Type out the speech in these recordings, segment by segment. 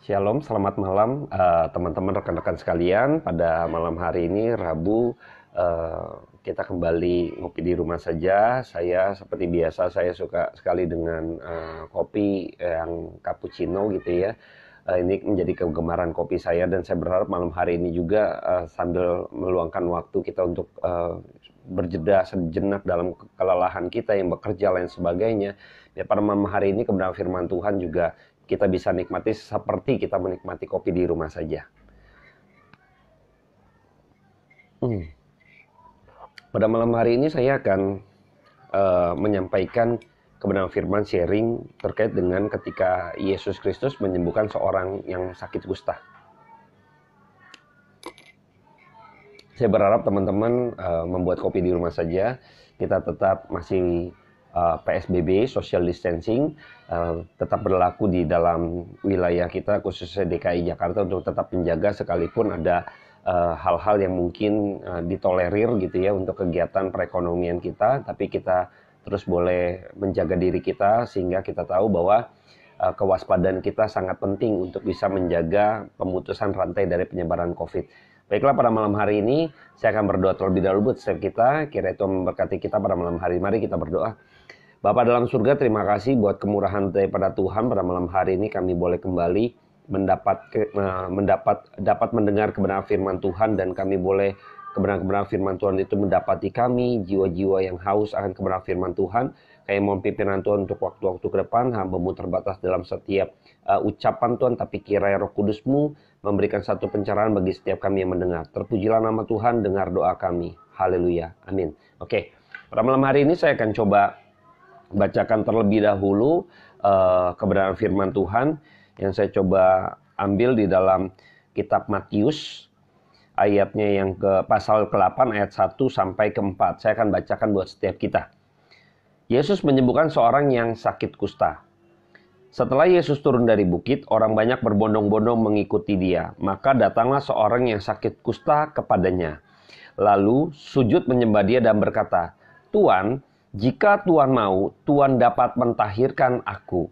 Shalom, selamat malam teman-teman rekan-rekan sekalian. Pada malam hari ini Rabu kita kembali ngopi di rumah saja. Saya seperti biasa saya suka sekali dengan kopi yang cappuccino gitu ya. Ini menjadi kegemaran kopi saya dan saya berharap malam hari ini juga sambil meluangkan waktu kita untuk berjeda sejenak dalam kelelahan kita yang bekerja lain sebagainya. Ya, pada malam hari ini kebenaran firman Tuhan juga kita bisa nikmati seperti kita menikmati kopi di rumah saja. Pada malam hari ini saya akan menyampaikan kebenaran firman sharing terkait dengan ketika Yesus Kristus menyembuhkan seorang yang sakit kusta. Saya berharap teman-teman membuat kopi di rumah saja. Kita tetap masih PSBB, social distancing, tetap berlaku di dalam wilayah kita, khususnya DKI Jakarta, untuk tetap menjaga sekalipun ada hal-hal yang mungkin ditolerir gitu ya untuk kegiatan perekonomian kita, tapi kita terus boleh menjaga diri kita sehingga kita tahu bahwa kewaspadaan kita sangat penting untuk bisa menjaga pemutusan rantai dari penyebaran COVID. Baiklah, pada malam hari ini saya akan berdoa terlebih dahulu buat setiap kita. Kiranya Tuhan memberkati kita pada malam hari. Mari kita berdoa. Bapa dalam surga, terima kasih buat kemurahan daripada Tuhan. Pada malam hari ini kami boleh kembali dapat mendengar kebenaran firman Tuhan, dan kami boleh kebenaran firman Tuhan itu mendapati kami, jiwa-jiwa yang haus akan kebenaran firman Tuhan. Kami mohon pimpinan Tuhan untuk waktu-waktu ke depan. Hamba-Mu terbatas dalam setiap ucapan Tuhan, tapi kiranya Roh Kudus-Mu memberikan satu pencerahan bagi setiap kami yang mendengar. Terpujilah nama Tuhan, dengar doa kami. Haleluya, amin. Oke, pada malam hari ini saya akan coba bacakan terlebih dahulu kebenaran firman Tuhan yang saya coba ambil di dalam kitab Matius, ayatnya yang ke pasal ke-8 ayat 1 sampai ke-4. Saya akan bacakan buat setiap kita. Yesus menyembuhkan seorang yang sakit kusta. Setelah Yesus turun dari bukit, orang banyak berbondong-bondong mengikuti dia. Maka datanglah seorang yang sakit kusta kepadanya. Lalu sujud menyembah dia dan berkata, "Tuan, jika Tuan mau, Tuan dapat mentahirkan aku."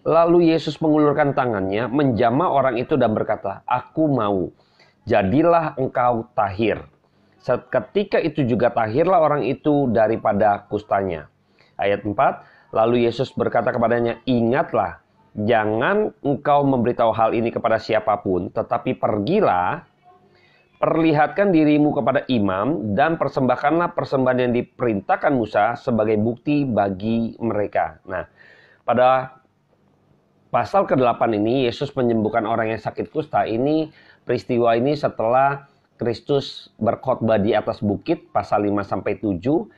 Lalu Yesus mengulurkan tangannya, menjamah orang itu dan berkata, "Aku mau, jadilah engkau tahir." Seketika itu juga tahirlah orang itu daripada kustanya. Ayat 4, lalu Yesus berkata kepadanya, "Ingatlah, jangan engkau memberitahu hal ini kepada siapapun, tetapi pergilah, perlihatkan dirimu kepada imam, dan persembahkanlah persembahan yang diperintahkan Musa sebagai bukti bagi mereka." Nah, pada pasal ke-8 ini, Yesus menyembuhkan orang yang sakit kusta. Ini peristiwa ini setelah Kristus berkhotbah di atas bukit, pasal 5-7.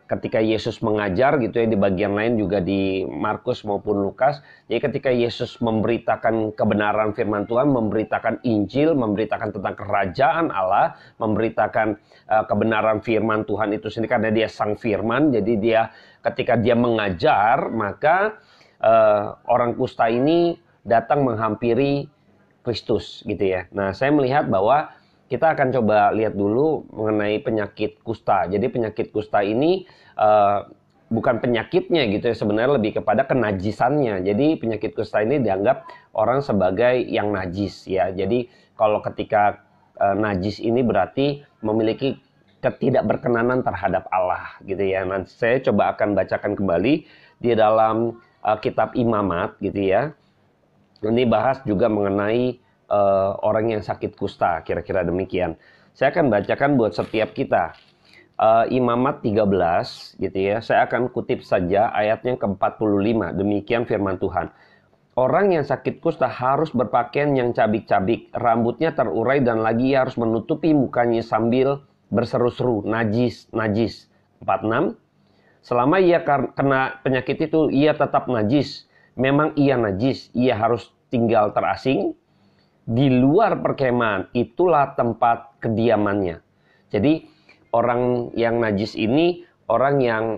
Ketika Yesus mengajar gitu ya, di bagian lain juga di Markus maupun Lukas. Jadi ketika Yesus memberitakan kebenaran firman Tuhan, memberitakan Injil, memberitakan tentang kerajaan Allah, memberitakan kebenaran firman Tuhan itu sendiri, karena dia sang firman. Jadi dia ketika dia mengajar, maka orang kusta ini datang menghampiri Kristus gitu ya. Nah, saya melihat bahwa kita akan coba lihat dulu mengenai penyakit kusta. Jadi penyakit kusta ini bukan penyakitnya gitu ya, sebenarnya lebih kepada kenajisannya. Jadi penyakit kusta ini dianggap orang sebagai yang najis ya. Jadi kalau ketika najis ini berarti memiliki ketidakberkenanan terhadap Allah gitu ya. Nanti saya coba akan bacakan kembali di dalam kitab Imamat gitu ya. Ini bahas juga mengenai orang yang sakit kusta, kira-kira demikian. Saya akan bacakan buat setiap kita. Imamat 13 gitu ya. Saya akan kutip saja ayatnya ke-45. Demikian firman Tuhan. Orang yang sakit kusta harus berpakaian yang cabik-cabik, rambutnya terurai, dan lagi harus menutupi mukanya sambil berseru-seru, najis, najis. 46. Selama ia kena penyakit itu, ia tetap najis. Memang ia najis, ia harus tinggal terasing di luar perkemahan, itulah tempat kediamannya. Jadi orang yang najis ini orang yang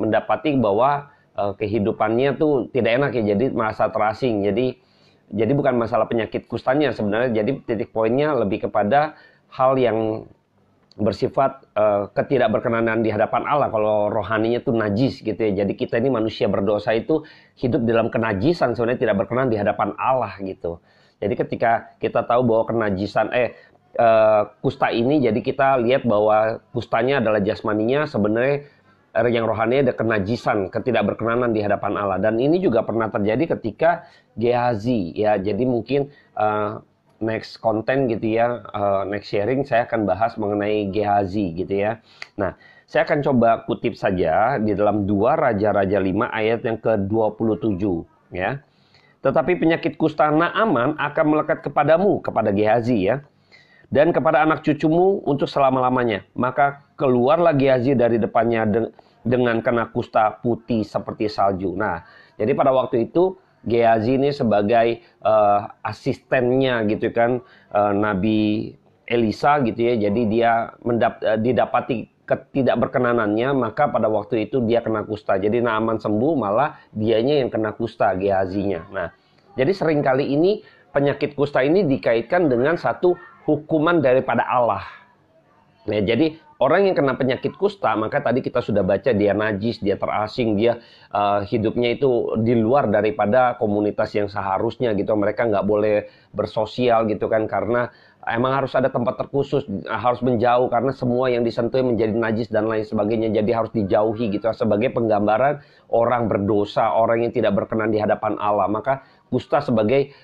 mendapati bahwa kehidupannya tuh tidak enak ya, jadi merasa terasing. Jadi bukan masalah penyakit kustanya sebenarnya. Jadi titik poinnya lebih kepada hal yang bersifat ketidakberkenanan di hadapan Allah. Kalau rohaninya itu najis gitu ya. Jadi kita ini manusia berdosa itu hidup dalam kenajisan, sebenarnya tidak berkenan di hadapan Allah gitu. Jadi ketika kita tahu bahwa kenajisan kusta ini, jadi kita lihat bahwa kustanya adalah jasmaninya, sebenarnya yang rohani ada kenajisan, ketidakberkenanan di hadapan Allah. Dan ini juga pernah terjadi ketika Gehazi, ya. Jadi mungkin next konten gitu ya, next sharing saya akan bahas mengenai Gehazi gitu ya. Nah, saya akan coba kutip saja di dalam 2 Raja-Raja 5 ayat yang ke-27 ya. Tetapi penyakit kusta Naaman akan melekat kepadamu, kepada Gehazi ya, dan kepada anak cucumu untuk selama-lamanya. Maka keluarlah Gehazi dari depannya dengan kena kusta putih seperti salju. Nah, jadi pada waktu itu Gehazi ini sebagai asistennya gitu kan, Nabi Elisa gitu ya. Jadi dia didapati ketidakberkenanannya, maka pada waktu itu dia kena kusta. Jadi Naaman sembuh, malah dianya yang kena kusta, Gehazinya. Nah, jadi seringkali ini penyakit kusta ini dikaitkan dengan satu hukuman daripada Allah. Nah, jadi orang yang kena penyakit kusta, maka tadi kita sudah baca dia najis, dia terasing, dia hidupnya itu di luar daripada komunitas yang seharusnya gitu. Mereka nggak boleh bersosial gitu kan, karena emang harus ada tempat terkhusus, harus menjauh karena semua yang disentuh menjadi najis dan lain sebagainya. Jadi harus dijauhi gitu, sebagai penggambaran orang berdosa, orang yang tidak berkenan di hadapan Allah. Maka kusta sebagai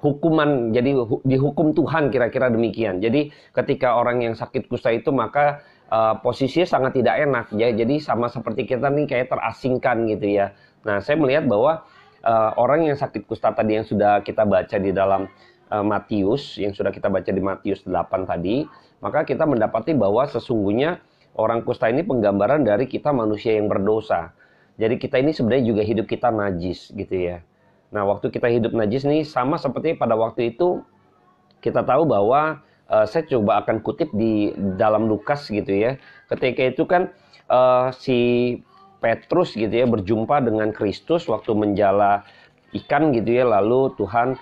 hukuman, jadi dihukum Tuhan, kira-kira demikian. Jadi ketika orang yang sakit kusta itu, maka posisinya sangat tidak enak ya. Jadi sama seperti kita nih, kayak terasingkan gitu ya. Nah, saya melihat bahwa orang yang sakit kusta tadi yang sudah kita baca di dalam Matius, yang sudah kita baca di Matius 8 tadi, maka kita mendapati bahwa sesungguhnya orang kusta ini penggambaran dari kita manusia yang berdosa. Jadi kita ini sebenarnya juga hidup kita najis gitu ya. Nah, waktu kita hidup najis nih, sama seperti pada waktu itu kita tahu bahwa saya coba akan kutip di dalam Lukas gitu ya. Ketika itu kan si Petrus gitu ya berjumpa dengan Kristus waktu menjala ikan gitu ya. Lalu Tuhan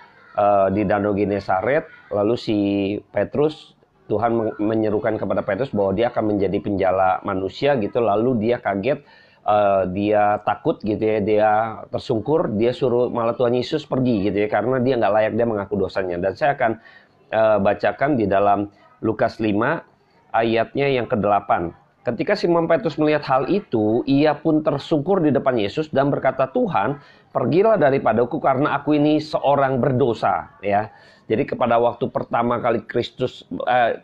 di Danau Genesaret, lalu si Petrus, Tuhan menyerukan kepada Petrus bahwa dia akan menjadi penjala manusia gitu. Lalu dia kaget, dia takut gitu ya, dia tersungkur, dia suruh malah Tuhan Yesus pergi gitu ya, karena dia nggak layak, dia mengaku dosanya. Dan saya akan bacakan di dalam Lukas 5 ayatnya yang ke-8. Ketika Simon Petrus melihat hal itu, ia pun tersungkur di depan Yesus dan berkata, Tuhan, pergilah daripadaku karena aku ini seorang berdosa ya. Jadi kepada waktu pertama kali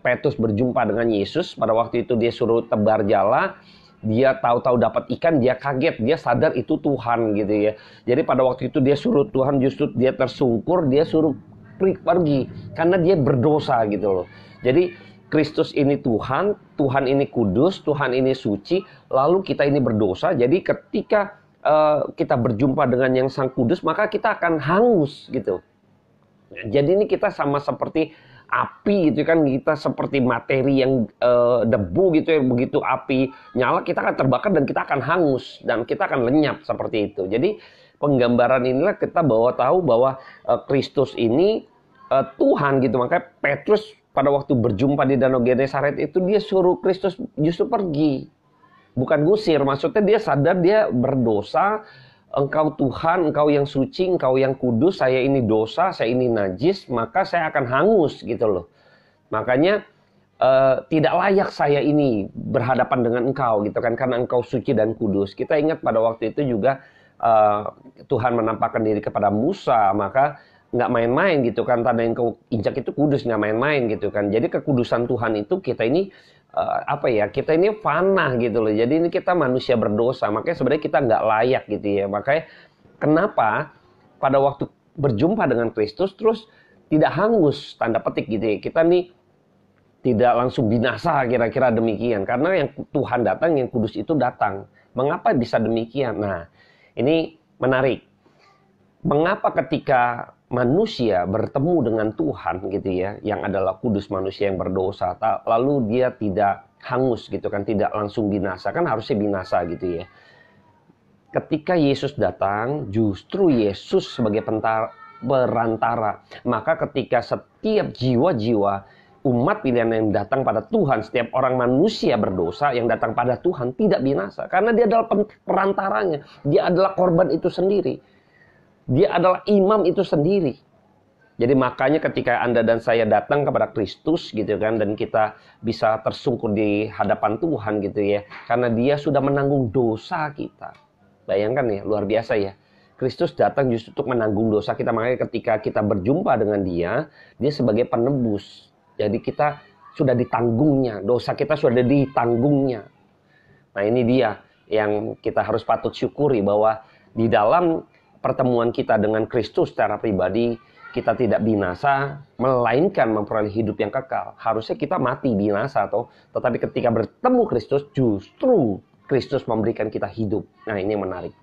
Petrus berjumpa dengan Yesus, pada waktu itu dia suruh tebar jala. Dia tahu-tahu dapat ikan, dia kaget, dia sadar itu Tuhan gitu ya. Jadi pada waktu itu dia suruh Tuhan, justru dia tersungkur, dia suruh pergi karena dia berdosa gitu loh. Jadi Kristus ini Tuhan, Tuhan ini kudus, Tuhan ini suci, lalu kita ini berdosa. Jadi ketika kita berjumpa dengan yang Sang Kudus, maka kita akan hangus gitu. Jadi ini kita sama seperti api gitu kan, kita seperti materi yang debu gitu ya, begitu api nyala kita akan terbakar dan kita akan hangus dan kita akan lenyap seperti itu. Jadi penggambaran inilah kita tahu bahwa Kristus ini Tuhan gitu. Makanya Petrus pada waktu berjumpa di Danau Genesaret itu dia suruh Kristus justru pergi, bukan gusir. Maksudnya dia sadar dia berdosa. Engkau Tuhan, engkau yang suci, engkau yang kudus, saya ini dosa, saya ini najis, maka saya akan hangus gitu loh. Makanya tidak layak saya ini berhadapan dengan engkau gitu kan, karena engkau suci dan kudus. Kita ingat pada waktu itu juga Tuhan menampakkan diri kepada Musa, maka nggak main-main gitu kan, tanah yang kau injak itu kudus, nggak main-main gitu kan. Jadi kekudusan Tuhan itu kita ini kita ini fana gitu loh. Jadi ini kita manusia berdosa, makanya sebenarnya kita nggak layak gitu ya. Makanya kenapa pada waktu berjumpa dengan Kristus terus tidak hangus, tanda petik gitu ya. Kita nih tidak langsung binasa, kira-kira demikian. Karena yang Tuhan datang, yang kudus itu datang. Mengapa bisa demikian? Nah, ini menarik. Mengapa ketika manusia bertemu dengan Tuhan gitu ya, yang adalah kudus, manusia yang berdosa, lalu dia tidak hangus gitu kan, tidak langsung binasa, kan harusnya binasa gitu ya. Ketika Yesus datang, justru Yesus sebagai perantara. Maka ketika setiap jiwa-jiwa umat pilihan yang datang pada Tuhan, setiap orang manusia berdosa yang datang pada Tuhan tidak binasa, karena dia adalah perantaranya, dia adalah korban itu sendiri. Dia adalah imam itu sendiri. Jadi makanya ketika Anda dan saya datang kepada Kristus gitu kan, dan kita bisa tersungkur di hadapan Tuhan gitu ya, karena dia sudah menanggung dosa kita. Bayangkan ya, luar biasa ya. Kristus datang justru untuk menanggung dosa kita. Makanya ketika kita berjumpa dengan dia sebagai penebus. Jadi kita sudah ditanggungnya, dosa kita sudah ditanggungnya. Nah ini dia yang kita harus patut syukuri, bahwa di dalam pertemuan kita dengan Kristus secara pribadi, kita tidak binasa, melainkan memperoleh hidup yang kekal. Harusnya kita mati binasa, tetapi ketika bertemu Kristus, justru Kristus memberikan kita hidup. Nah ini yang menarik.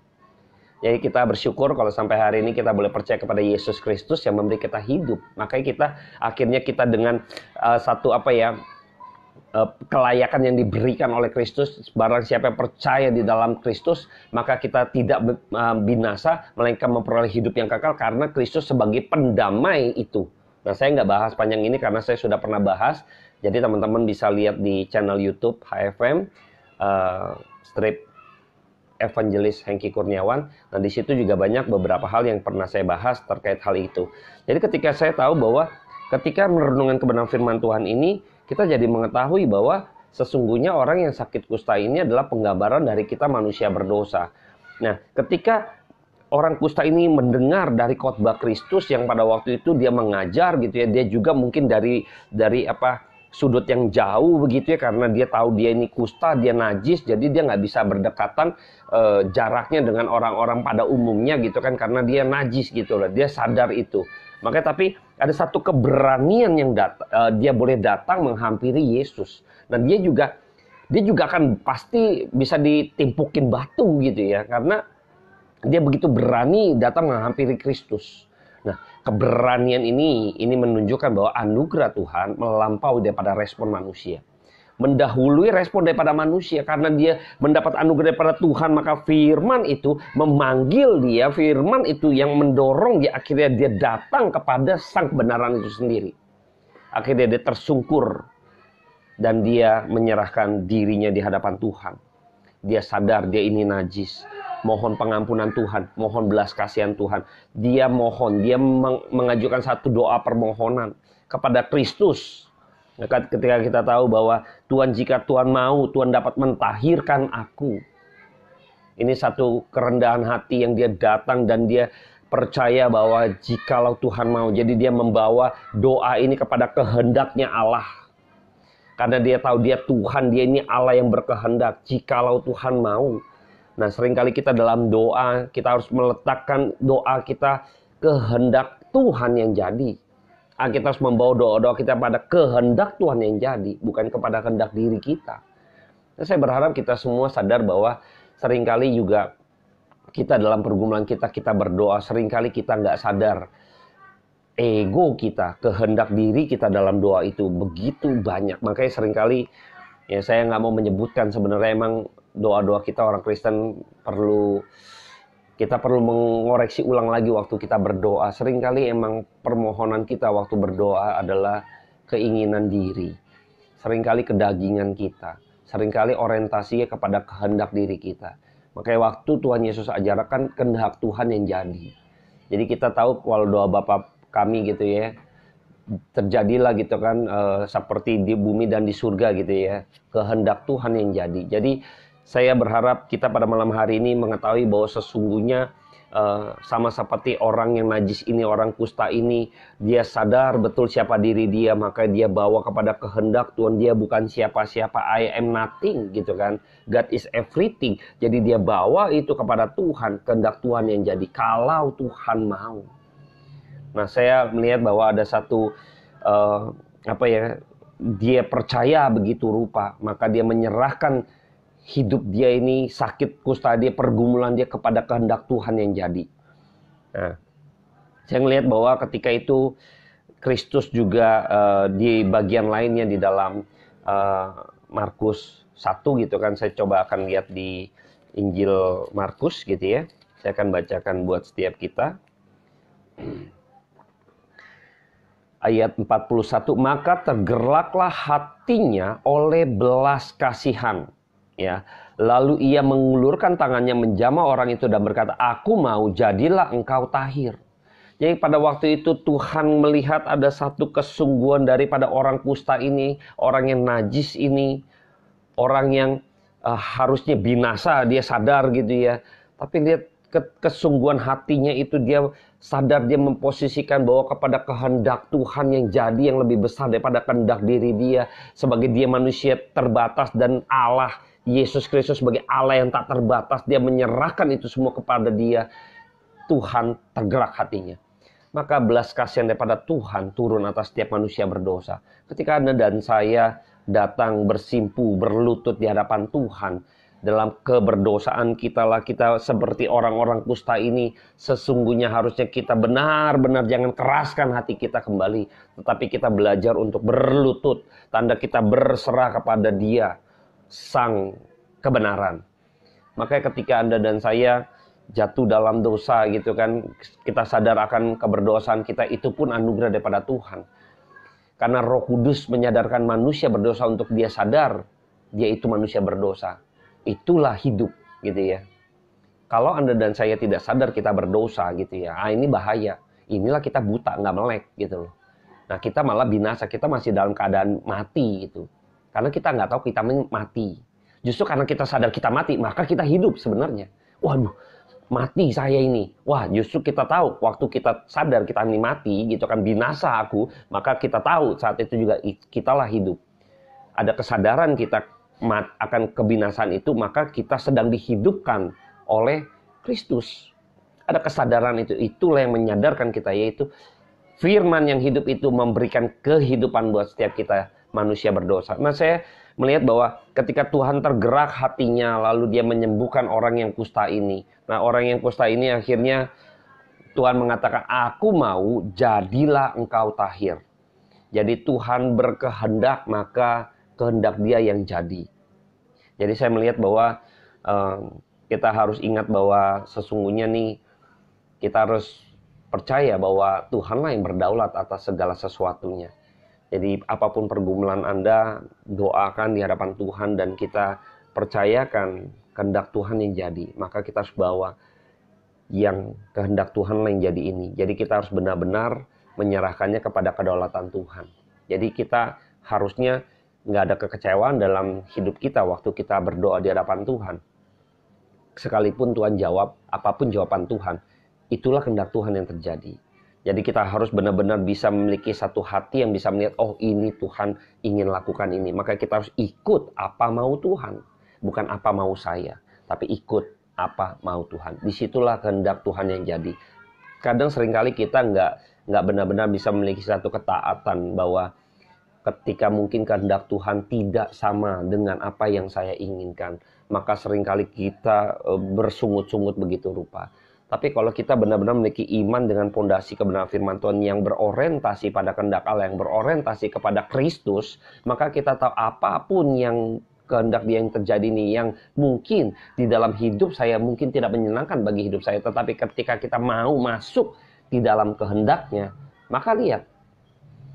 Jadi kita bersyukur kalau sampai hari ini kita boleh percaya kepada Yesus Kristus yang memberi kita hidup. Makanya akhirnya kita dengan kelayakan yang diberikan oleh Kristus, barang siapa yang percaya di dalam Kristus, maka kita tidak binasa, melainkan memperoleh hidup yang kekal karena Kristus sebagai pendamai itu. Nah, saya nggak bahas panjang ini karena saya sudah pernah bahas. Jadi teman-teman bisa lihat di channel YouTube HFM, strip Evangelis Hengki Kurniawan. Nah, di situ juga banyak beberapa hal yang pernah saya bahas terkait hal itu. Jadi ketika saya tahu bahwa ketika merenungkan kebenaran firman Tuhan ini, kita jadi mengetahui bahwa sesungguhnya orang yang sakit kusta ini adalah penggambaran dari kita manusia berdosa. Nah, ketika orang kusta ini mendengar dari khotbah Kristus yang pada waktu itu dia mengajar gitu ya, dia juga mungkin dari sudut yang jauh begitu ya, karena dia tahu dia ini kusta, dia najis, jadi dia nggak bisa berdekatan jaraknya dengan orang-orang pada umumnya gitu kan, karena dia najis gitu loh, dia sadar itu. Makanya tapi ada satu keberanian yang dia boleh datang menghampiri Yesus. Dan dia juga akan pasti bisa ditimpukin batu gitu ya, karena dia begitu berani datang menghampiri Kristus. Nah, keberanian ini menunjukkan bahwa anugerah Tuhan melampaui daripada respon manusia. Mendahului respon daripada manusia, karena dia mendapat anugerah daripada Tuhan, maka firman itu memanggil dia, firman itu yang mendorong dia, akhirnya dia datang kepada sang kebenaran itu sendiri. Akhirnya dia tersungkur dan dia menyerahkan dirinya di hadapan Tuhan. Dia sadar dia ini najis, mohon pengampunan Tuhan, mohon belas kasihan Tuhan. Dia mengajukan satu doa permohonan kepada Kristus. Ketika kita tahu bahwa Tuhan, jika Tuhan mau, Tuhan dapat mentahirkan aku. Ini satu kerendahan hati yang dia datang dan dia percaya bahwa jikalau Tuhan mau. Jadi dia membawa doa ini kepada kehendaknya Allah. Karena dia tahu dia Tuhan, dia ini Allah yang berkehendak. Jikalau Tuhan mau. Nah, seringkali kita dalam doa, kita harus meletakkan doa kita kehendak Tuhan yang jadi. Kita harus membawa doa-doa kita pada kehendak Tuhan yang jadi, bukan kepada kehendak diri kita. Nah, saya berharap kita semua sadar bahwa seringkali juga kita dalam pergumulan kita berdoa, seringkali kita nggak sadar ego kita, kehendak diri kita dalam doa itu begitu banyak. Makanya seringkali, ya saya nggak mau menyebutkan, sebenarnya emang doa-doa kita orang Kristen kita perlu mengoreksi ulang lagi waktu kita berdoa. Seringkali emang permohonan kita waktu berdoa adalah keinginan diri. Seringkali kedagingan kita. Seringkali orientasinya kepada kehendak diri kita. Makanya waktu Tuhan Yesus ajarkan kehendak Tuhan yang jadi. Jadi kita tahu kalau doa Bapa kami gitu ya, terjadilah gitu kan seperti di bumi dan di surga gitu ya. Kehendak Tuhan yang jadi. Jadi saya berharap kita pada malam hari ini mengetahui bahwa sesungguhnya sama seperti orang yang najis ini, orang kusta ini, dia sadar betul siapa diri dia, maka dia bawa kepada kehendak Tuhan. Dia bukan siapa-siapa, I am nothing gitu kan. God is everything. Jadi dia bawa itu kepada Tuhan, kehendak Tuhan yang jadi kalau Tuhan mau. Nah, saya melihat bahwa ada satu dia percaya begitu rupa, maka dia menyerahkan hidup dia ini, sakit kusta dia, pergumulan dia kepada kehendak Tuhan yang jadi. Nah, saya melihat bahwa ketika itu Kristus juga di bagian lainnya di dalam Markus 1 gitu kan. Saya coba akan lihat di Injil Markus gitu ya. Saya akan bacakan buat setiap kita. Ayat 41, maka tergeraklah hatinya oleh belas kasihan. Ya, lalu ia mengulurkan tangannya menjamah orang itu dan berkata, aku mau, jadilah engkau tahir. Jadi pada waktu itu Tuhan melihat ada satu kesungguhan daripada orang kusta ini, orang yang najis ini, orang yang harusnya binasa, dia sadar gitu ya. Tapi lihat kesungguhan hatinya itu, dia sadar, dia memposisikan bahwa kepada kehendak Tuhan yang jadi yang lebih besar daripada kehendak diri dia. Sebagai dia manusia terbatas dan Allah, Yesus Kristus sebagai Allah yang tak terbatas, dia menyerahkan itu semua kepada dia. Tuhan tergerak hatinya. Maka belas kasihan daripada Tuhan turun atas setiap manusia berdosa. Ketika Anda dan saya datang bersimpu, berlutut di hadapan Tuhan, dalam keberdosaan kita lah, kita seperti orang-orang kusta ini, sesungguhnya harusnya kita benar-benar jangan keraskan hati kita kembali, tetapi kita belajar untuk berlutut, tanda kita berserah kepada Dia, Sang kebenaran. Makanya ketika Anda dan saya jatuh dalam dosa gitu kan, kita sadar akan keberdosaan kita, itu pun anugerah daripada Tuhan. Karena Roh Kudus menyadarkan manusia berdosa untuk dia sadar, dia itu manusia berdosa. Itulah hidup gitu ya. Kalau Anda dan saya tidak sadar kita berdosa gitu ya, ini bahaya. Inilah kita buta, nggak melek gitu loh. Nah kita malah binasa, kita masih dalam keadaan mati gitu. Karena kita nggak tahu kita mati. Justru karena kita sadar kita mati, maka kita hidup sebenarnya. Waduh, mati saya ini. Wah, justru kita tahu waktu kita sadar kita ini mati gitu kan, binasa aku, maka kita tahu saat itu juga kitalah hidup. Ada kesadaran kita akan kebinasaan itu, maka kita sedang dihidupkan oleh Kristus. Ada kesadaran itu, itulah yang menyadarkan kita, yaitu firman yang hidup itu memberikan kehidupan buat setiap kita manusia berdosa. Nah saya melihat bahwa ketika Tuhan tergerak hatinya, lalu dia menyembuhkan orang yang kusta ini. Nah orang yang kusta ini akhirnya Tuhan mengatakan, aku mau jadilah engkau tahir. Jadi Tuhan berkehendak, maka kehendak dia yang jadi. Jadi saya melihat bahwa kita harus ingat bahwa sesungguhnya nih kita harus percaya bahwa Tuhanlah yang berdaulat atas segala sesuatunya. Jadi apapun pergumulan Anda, doakan di hadapan Tuhan dan kita percayakan kehendak Tuhan yang jadi. Maka kita harus bawa yang kehendak Tuhanlah yang jadi ini. Jadi kita harus benar-benar menyerahkannya kepada kedaulatan Tuhan. Jadi kita harusnya nggak ada kekecewaan dalam hidup kita waktu kita berdoa di hadapan Tuhan. Sekalipun Tuhan jawab, apapun jawaban Tuhan, itulah kehendak Tuhan yang terjadi. Jadi kita harus benar-benar bisa memiliki satu hati yang bisa melihat, oh ini Tuhan ingin lakukan ini. Maka kita harus ikut apa mau Tuhan. Bukan apa mau saya, tapi ikut apa mau Tuhan. Disitulah kehendak Tuhan yang jadi. Kadang seringkali kita nggak benar-benar bisa memiliki satu ketaatan bahwa ketika mungkin kehendak Tuhan tidak sama dengan apa yang saya inginkan, maka seringkali kita bersungut-sungut begitu rupa. Tapi kalau kita benar-benar memiliki iman dengan pondasi kebenaran firman Tuhan yang berorientasi pada kehendak Allah, yang berorientasi kepada Kristus, maka kita tahu apapun yang kehendak dia yang terjadi ini, yang mungkin di dalam hidup saya mungkin tidak menyenangkan bagi hidup saya, tetapi ketika kita mau masuk di dalam kehendaknya, maka lihat,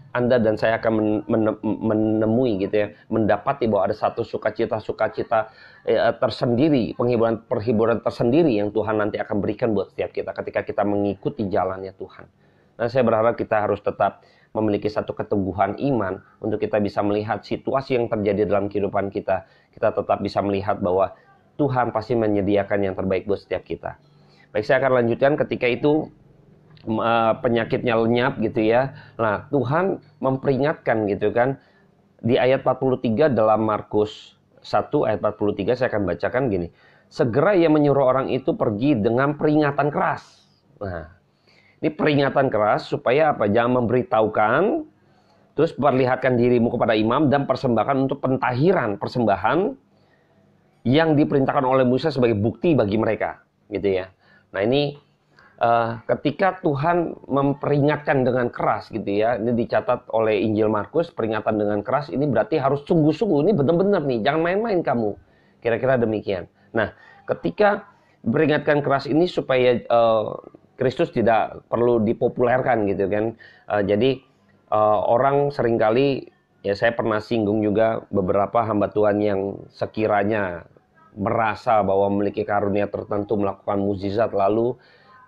Anda dan saya akan menemui gitu ya, mendapati bahwa ada satu sukacita tersendiri, perhiburan tersendiri yang Tuhan nanti akan berikan buat setiap kita ketika kita mengikuti jalannya Tuhan. Nah, saya berharap kita harus tetap memiliki satu keteguhan iman untuk kita bisa melihat situasi yang terjadi dalam kehidupan kita. Kita tetap bisa melihat bahwa Tuhan pasti menyediakan yang terbaik buat setiap kita. Baik, saya akan lanjutkan ketika itu penyakitnya lenyap gitu ya. Nah, Tuhan memperingatkan gitu kan. Di ayat 43 dalam Markus 1 ayat 43 saya akan bacakan gini. Segera ia menyuruh orang itu pergi dengan peringatan keras. Nah, ini peringatan keras supaya apa? Jangan memberitahukan, terus perlihatkan dirimu kepada imam dan persembahkan untuk pentahiran, persembahan yang diperintahkan oleh Musa sebagai bukti bagi mereka, gitu ya. Nah, ini ketika Tuhan memperingatkan dengan keras gitu ya, ini dicatat oleh Injil Markus, peringatan dengan keras ini berarti harus sungguh-sungguh, ini benar-benar nih, jangan main-main kamu, kira-kira demikian. Nah, ketika peringatkan keras ini supaya Kristus tidak perlu dipopulerkan gitu kan, jadi orang seringkali, ya saya pernah singgung juga beberapa hamba Tuhan yang sekiranya merasa bahwa memiliki karunia tertentu melakukan mukjizat lalu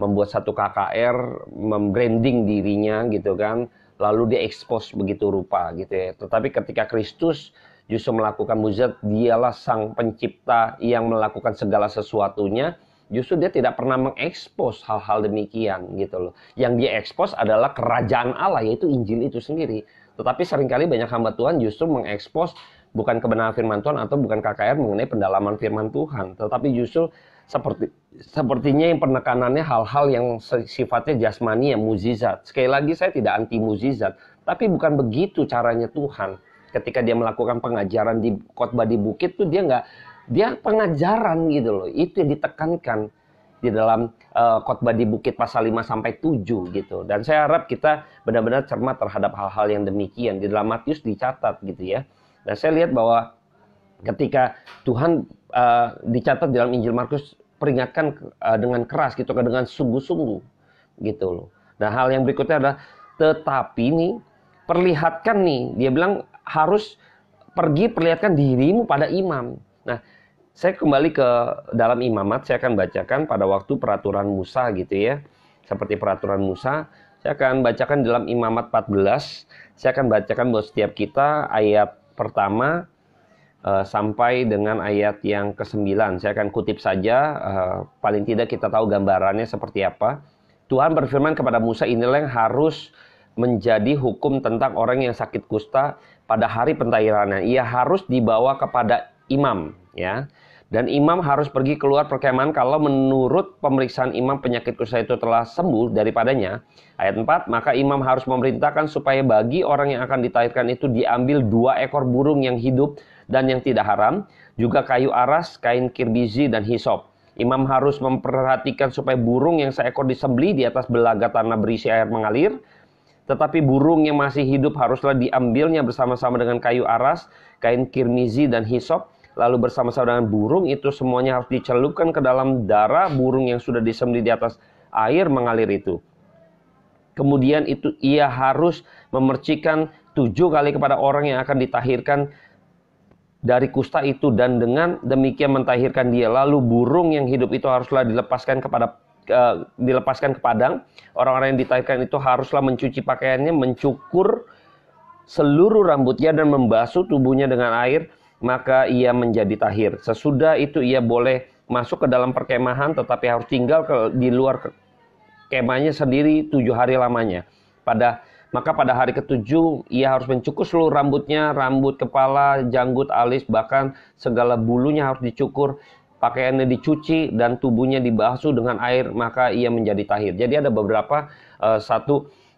membuat satu KKR, membranding dirinya gitu kan, lalu dia expose begitu rupa gitu ya. Tetapi ketika Kristus justru melakukan mujizat, dialah sang pencipta yang melakukan segala sesuatunya, justru dia tidak pernah mengekspos hal-hal demikian gitu loh. Yang dia ekspos adalah kerajaan Allah, yaitu Injil itu sendiri. Tetapi seringkali banyak hamba Tuhan justru mengekspos bukan kebenaran firman Tuhan atau bukan KKR mengenai pendalaman firman Tuhan, tetapi justru sepertinya yang penekanannya hal-hal yang sifatnya jasmani, yang mukjizat. Sekali lagi saya tidak anti mukjizat, tapi bukan begitu caranya Tuhan. Ketika dia melakukan pengajaran di khotbah di bukit tuh dia pengajaran gitu loh. Itu yang ditekankan di dalam khotbah di bukit pasal 5 sampai 7 gitu. Dan saya harap kita benar-benar cermat terhadap hal-hal yang demikian. Di dalam Matius dicatat gitu ya. Dan saya lihat bahwa ketika Tuhan dicatat di dalam Injil Markus peringatkan dengan keras gitu, dengan sungguh-sungguh gitu loh. Nah, hal yang berikutnya adalah tetapi nih perlihatkan nih, dia bilang harus pergi perlihatkan dirimu pada imam. Nah, saya kembali ke dalam imamat, saya akan bacakan pada waktu peraturan Musa gitu ya. Seperti peraturan Musa, saya akan bacakan dalam imamat 14. Saya akan bacakan buat setiap kita ayat pertama sampai dengan ayat yang ke-9. Saya akan kutip saja, paling tidak kita tahu gambarannya seperti apa. Tuhan berfirman kepada Musa, inilah yang harus menjadi hukum tentang orang yang sakit kusta pada hari pentahbirannya. Ia harus dibawa kepada imam, ya. Dan imam harus pergi keluar perkemahan kalau menurut pemeriksaan imam penyakit kusta itu telah sembuh daripadanya. Ayat 4, maka imam harus memerintahkan supaya bagi orang yang akan ditahirkan itu diambil 2 ekor burung yang hidup dan yang tidak haram, juga kayu aras, kain kirbizi, dan hisop. Imam harus memperhatikan supaya burung yang seekor disembelih di atas belaga tanah berisi air mengalir, tetapi burung yang masih hidup haruslah diambilnya bersama-sama dengan kayu aras, kain kirmizi, dan hisop. Lalu bersama-sama dengan burung itu semuanya harus dicelupkan ke dalam darah burung yang sudah disembelih di atas air mengalir itu. Kemudian itu ia harus memercikan 7 kali kepada orang yang akan ditahirkan dari kusta itu, dan dengan demikian mentahirkan dia. Lalu burung yang hidup itu haruslah dilepaskan ke padang. Orang-orang yang ditahirkan itu haruslah mencuci pakaiannya, mencukur seluruh rambutnya dan membasuh tubuhnya dengan air, maka ia menjadi tahir. Sesudah itu ia boleh masuk ke dalam perkemahan, tetapi harus tinggal di luar kemahnya sendiri 7 hari lamanya. Maka pada hari ke-7 ia harus mencukur seluruh rambutnya, rambut kepala, janggut, alis, bahkan segala bulunya harus dicukur, pakaiannya dicuci, dan tubuhnya dibasuh dengan air, maka ia menjadi tahir. Jadi ada beberapa,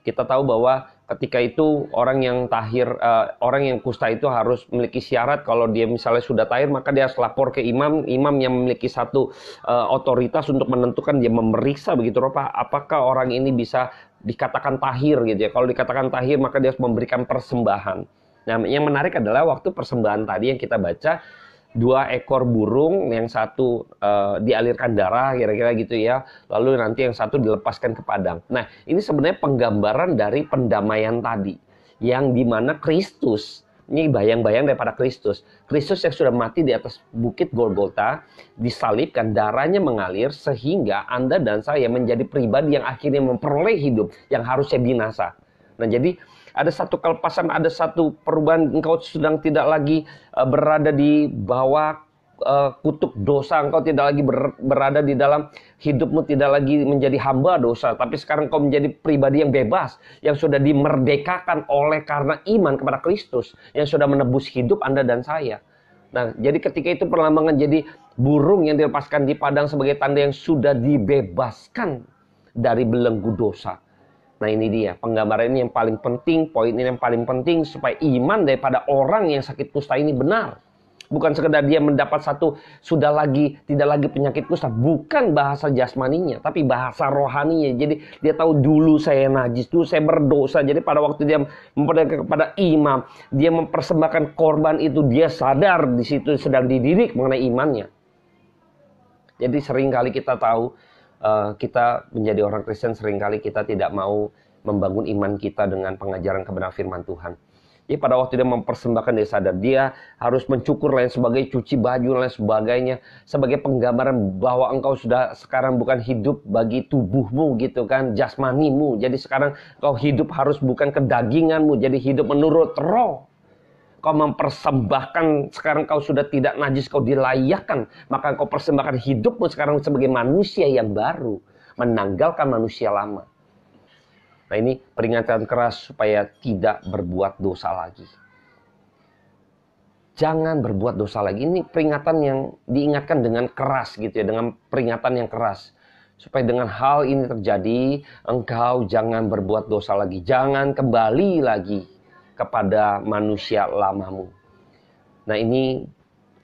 kita tahu bahwa ketika itu orang yang tahir, orang yang kusta itu harus memiliki syarat. Kalau dia misalnya sudah tahir, maka dia harus lapor ke imam. Imam yang memiliki satu otoritas untuk menentukan, dia memeriksa begitu rupa apakah orang ini bisa dikatakan tahir gitu ya. Kalau dikatakan tahir, maka dia harus memberikan persembahan. Nah, yang menarik adalah waktu persembahan tadi yang kita baca, 2 ekor burung, yang satu dialirkan darah kira-kira gitu ya, lalu nanti yang satu dilepaskan ke padang. Nah, ini sebenarnya penggambaran dari pendamaian tadi, yang dimana Kristus, ini bayang-bayang daripada Kristus yang sudah mati di atas bukit Golgota, disalibkan, darahnya mengalir sehingga Anda dan saya menjadi pribadi yang akhirnya memperoleh hidup yang harusnya binasa. Nah, jadi ada satu kelepasan, ada satu perubahan. Engkau sedang tidak lagi berada di bawah kutuk dosa. Engkau tidak lagi berada di dalam hidupmu, tidak lagi menjadi hamba dosa. Tapi sekarang engkau menjadi pribadi yang bebas, yang sudah dimerdekakan oleh karena iman kepada Kristus, yang sudah menebus hidup Anda dan saya. Nah, jadi ketika itu perlambangan jadi burung yang dilepaskan di padang sebagai tanda yang sudah dibebaskan dari belenggu dosa. Nah, ini dia penggambaran ini yang paling penting, poin ini yang paling penting supaya iman daripada orang yang sakit kusta ini benar. Bukan sekedar dia mendapat tidak lagi penyakit kusta, bukan bahasa jasmaninya, tapi bahasa rohaninya. Jadi dia tahu dulu saya najis, dulu saya berdosa. Jadi pada waktu dia memperdayakan kepada imam, dia mempersembahkan korban itu, dia sadar di situ sedang dididik mengenai imannya. Jadi seringkali kita tahu, kita menjadi orang Kristen, seringkali kita tidak mau membangun iman kita dengan pengajaran kebenaran firman Tuhan. Jadi pada waktu dia mempersembahkan, dia sadar dia harus mencukur lain sebagainya, cuci baju lain sebagainya, sebagai penggambaran bahwa engkau sudah sekarang bukan hidup bagi tubuhmu gitu kan, jasmanimu. Jadi sekarang kau hidup harus bukan kedaginganmu, jadi hidup menurut roh. Kau mempersembahkan, sekarang kau sudah tidak najis, kau dilayakkan, maka kau persembahkan hidupmu sekarang sebagai manusia yang baru, menanggalkan manusia lama. Nah, ini peringatan keras supaya tidak berbuat dosa lagi. Jangan berbuat dosa lagi. Ini peringatan yang diingatkan dengan keras gitu ya, dengan peringatan yang keras. Supaya dengan hal ini terjadi, engkau jangan berbuat dosa lagi. Jangan kembali lagi kepada manusia lamamu. Nah, ini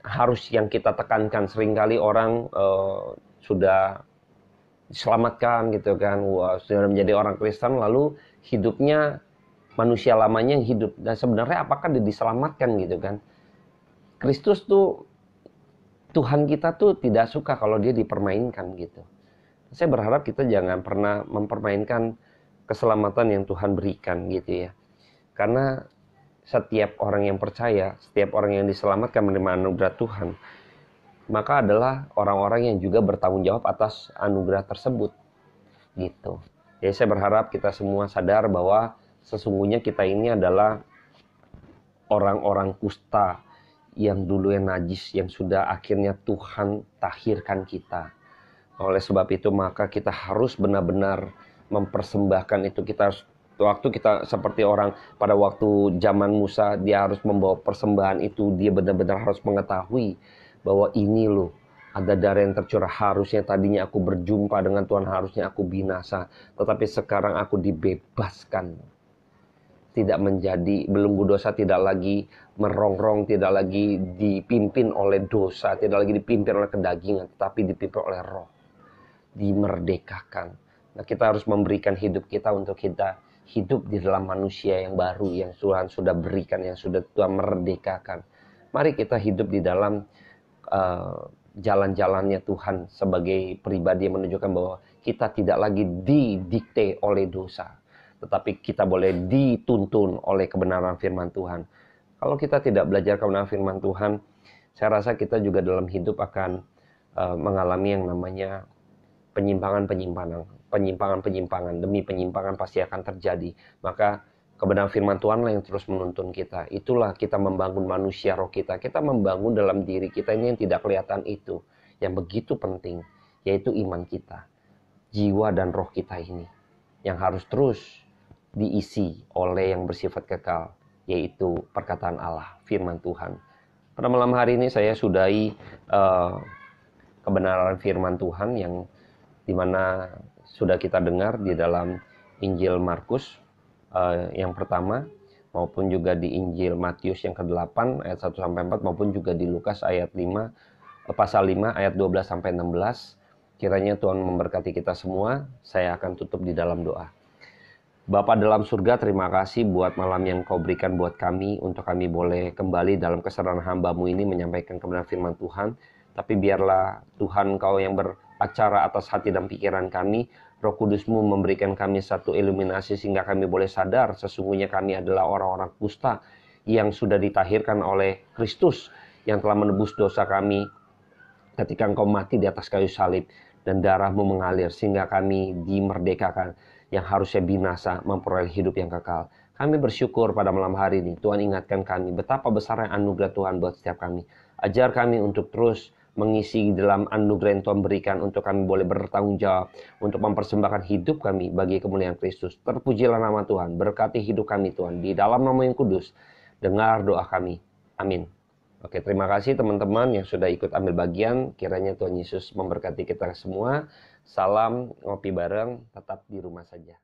harus yang kita tekankan. Seringkali orang sudah diselamatkan gitu kan, wah, sudah menjadi orang Kristen, lalu hidupnya manusia lamanya yang hidup. Dan sebenarnya apakah dia diselamatkan gitu kan? Kristus tuh, Tuhan kita tuh tidak suka kalau dia dipermainkan gitu. Saya berharap kita jangan pernah mempermainkan keselamatan yang Tuhan berikan gitu ya. Karena setiap orang yang percaya, setiap orang yang diselamatkan menerima anugerah Tuhan, maka adalah orang-orang yang juga bertanggung jawab atas anugerah tersebut gitu. Jadi saya berharap kita semua sadar bahwa sesungguhnya kita ini adalah orang-orang kusta yang dulu yang najis, yang sudah akhirnya Tuhan tahirkan kita. Oleh sebab itu maka kita harus benar-benar mempersembahkan itu. Kita harus, waktu kita seperti orang pada waktu zaman Musa, dia harus membawa persembahan itu, dia benar-benar harus mengetahui bahwa ini loh, ada darah yang tercurah. Harusnya tadinya aku berjumpa dengan Tuhan, harusnya aku binasa, tetapi sekarang aku dibebaskan. Tidak menjadi belenggu dosa, tidak lagi merongrong, tidak lagi dipimpin oleh dosa, tidak lagi dipimpin oleh kedagingan, tetapi dipimpin oleh roh. Dimerdekakan. Nah, kita harus memberikan hidup kita untuk kita hidup di dalam manusia yang baru, yang Tuhan sudah berikan, yang sudah Tuhan merdekakan. Mari kita hidup di dalam jalan-jalannya Tuhan sebagai pribadi yang menunjukkan bahwa kita tidak lagi didikte oleh dosa, tetapi kita boleh dituntun oleh kebenaran firman Tuhan. Kalau kita tidak belajar kebenaran firman Tuhan, saya rasa kita juga dalam hidup akan mengalami yang namanya penyimpangan demi penyimpangan pasti akan terjadi. Maka kebenaran firman Tuhan lah yang terus menuntun kita. Itulah kita membangun manusia roh kita. Kita membangun dalam diri kita ini yang tidak kelihatan itu, yang begitu penting, yaitu iman kita, jiwa dan roh kita ini, yang harus terus diisi oleh yang bersifat kekal, yaitu perkataan Allah, firman Tuhan. Pada malam hari ini saya sudahi kebenaran firman Tuhan yang dimana sudah kita dengar di dalam Injil Markus yang pertama, maupun juga di Injil Matius yang ke-8 ayat 1-4, maupun juga di Lukas ayat 5 pasal 5 ayat 12-16. Kiranya Tuhan memberkati kita semua. Saya akan tutup di dalam doa. Bapa dalam surga, terima kasih buat malam yang Kau berikan buat kami, untuk kami boleh kembali dalam kesadaran hamba-Mu ini menyampaikan kebenaran firman Tuhan. Tapi biarlah Tuhan Kau yang beracara atas hati dan pikiran kami. Roh Kudus-Mu memberikan kami satu iluminasi sehingga kami boleh sadar sesungguhnya kami adalah orang-orang kusta yang sudah ditahirkan oleh Kristus, yang telah menebus dosa kami ketika Engkau mati di atas kayu salib dan darah-Mu mengalir sehingga kami dimerdekakan, yang harusnya binasa memperoleh hidup yang kekal. Kami bersyukur pada malam hari ini Tuhan ingatkan kami betapa besarnya anugerah Tuhan buat setiap kami. Ajar kami untuk terus mengisi dalam anugerah yang Tuhan berikan, untuk kami boleh bertanggung jawab untuk mempersembahkan hidup kami bagi kemuliaan Kristus. Terpujilah nama Tuhan, berkati hidup kami Tuhan, di dalam nama yang kudus. Dengar doa kami, amin. Oke, terima kasih teman-teman yang sudah ikut ambil bagian. Kiranya Tuhan Yesus memberkati kita semua. Salam ngopi bareng, tetap di rumah saja.